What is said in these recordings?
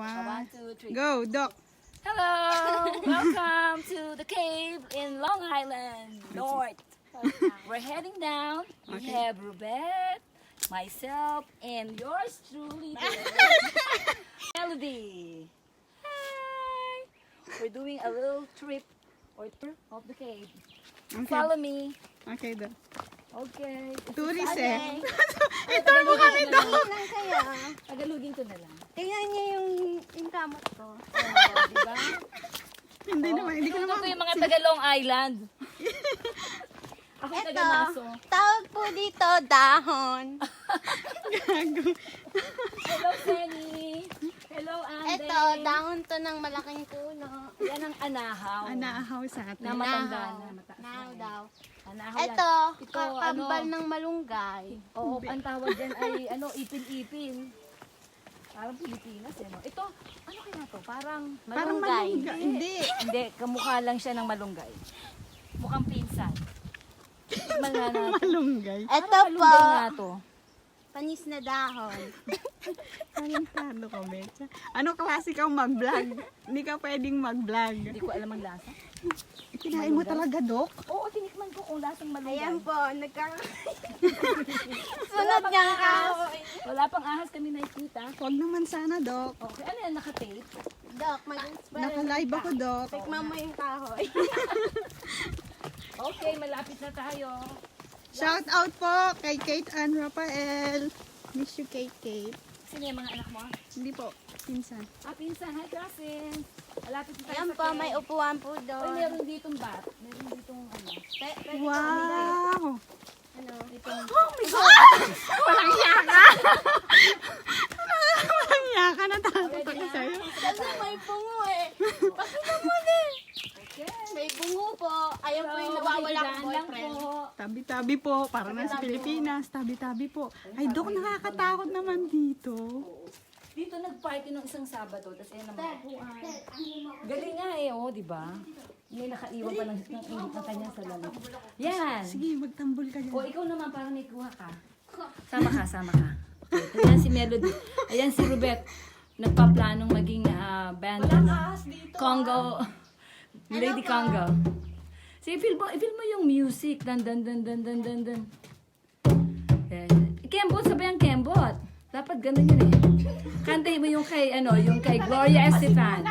One, two, three. Go, Doc. Hello! Welcome to the cave in Long Island North. We're heading down. We Okay. have Rubette, myself, and yours truly, Melody. Hi! We're doing a little trip or tour of the cave. Okay. Follow me. Okay, Doc. Okay. Tourist eh. Ito mo kami lang kaya. Tagalogin ko na lang. Tingnan niya yung kamot ko. Oh, diba? Hindi naman, hindi ko Ito naman. ko yung mga taga Long Island. Ako yung taga Maso. Tawag po dito, dahon. Gago. Hello, Penny. Hello, Ande. Ito, dahon to ng malaking puno. Yan ang anahaw. Anaahaw sa Na atin. matanda na. Mataas Now na. daw. Anahaw yan. Ito, Ito, kambal ano? ng malunggay. Oo, ang tawag dyan ay ipin-ipin. Parang Pilipinas eh. No? Ito, ano kaya to? Parang Parang malunggay. malunggay. Hindi. Hindi, kamukha lang siya ng malunggay. Mukhang pinsan. Tikman nga natin. Malunggay. Ito Parang po, malunggay nga to. panis na dahon. Talentado ka, Betsa. Ano klase kang mag-vlog? Hindi ka pwedeng mag-vlog. Hindi ko alam ang lasa. Kinain mo talaga, Doc? Oo, tinikman ko kung lasang malunggay. Ayan po, sunod niyang kahoy. Wala pang ahas kami nakikita. Huwag naman sana, Doc. Okay, ano yan, naka-tape? Dok, mag-inspire. Naka-live ako, Doc. Tikman mo yung kahoy. Okay, malapit na tayo. Shout out po kay Kate Ann Rafael. Miss you, Kate. Sino yung mga anak mo? Hindi po, pinsan. Ah, pinsan. Hi, cousin. Malapit na tayo Ayan sa po, may cave. upuan po Uy, doon. meron ditong bat. Meron ditong ano. Wow! Ano? Ditong... Walang yaka! Walang yaka, natakot ako sa'yo. Kasi may bungo eh. Pakita mo din. Okay. May bungo po. Ayan po yung nawawala kong boyfriend. Tabi-tabi po, para na sa Pilipinas. Tabi-tabi po. Ay, Dok, nakakatakot naman dito. Dito nag-party nung isang Sabado, tapos ayan naman. Galing nga eh, oh, di ba? May nakaiwan pa ng ingit ng kanya sa lamig. Yan! Sige, magtambol ka dyan. O, ikaw naman, parang may kuha ka. Sama ka, sama ka. Okay. Ayan si Melody. Ayan si Rubette. Nagpaplanong maging band. Congo. Lady Congo. Sige, feel mo yung music. Dan, dan, dan, dan, dan, dan, dan. Yan. Kembot, sabayan Kembot. Dapat ganun yun eh. Kantahin mo yung kay, yung kay Gloria Estefan.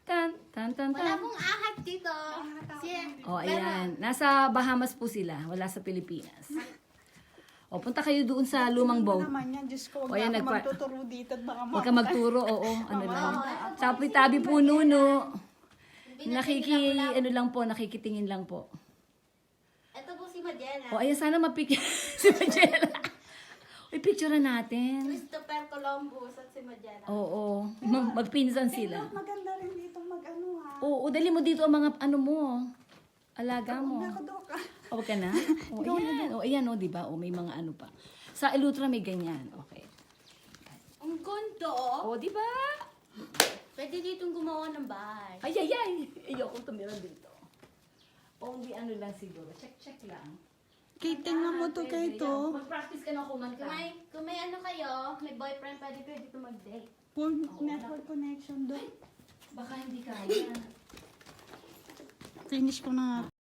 Tan, tan, tan, Wala tan. pong ahad dito. O, ayan. Nasa Bahamas po sila. Wala sa Pilipinas. O, punta kayo doon sa lumang boat. Naman yan, Diyos ko, O, huwag yan, na ako nagpa- magtuturo dito at baka Huwag ka magturo, oo. Ano lang. Tabi po nuno. Nakikitingin lang po. Ito po si Magella. O, ayan, sana mapicture si Magella. Uy, picture natin. Christopher Columbus at si Magella. Oo. Magpinsan sila. Maganda rin dito mag-ano ha. Oo, dali mo dito ang mga ano mo. Alaga mo. Ako, Dok. O, ka na? O, ayan. O, ayan, o, diba? O, may mga ano pa. Sa Elutra may ganyan. Okay. Ang ganda. O, diba? Pwede ditong gumawa ng bahay. Ay, ay, ay. Ayoko tumira dito. Only ano lang siguro. Check lang. Kate, tingnan mo to, Kate, to. Mag-practice ka na kumanta. Kung may ano kayo, may boyfriend, pwede kayo dito mag-date. Full network connection, Dok. Baka hindi kaya. Finish ko na nga.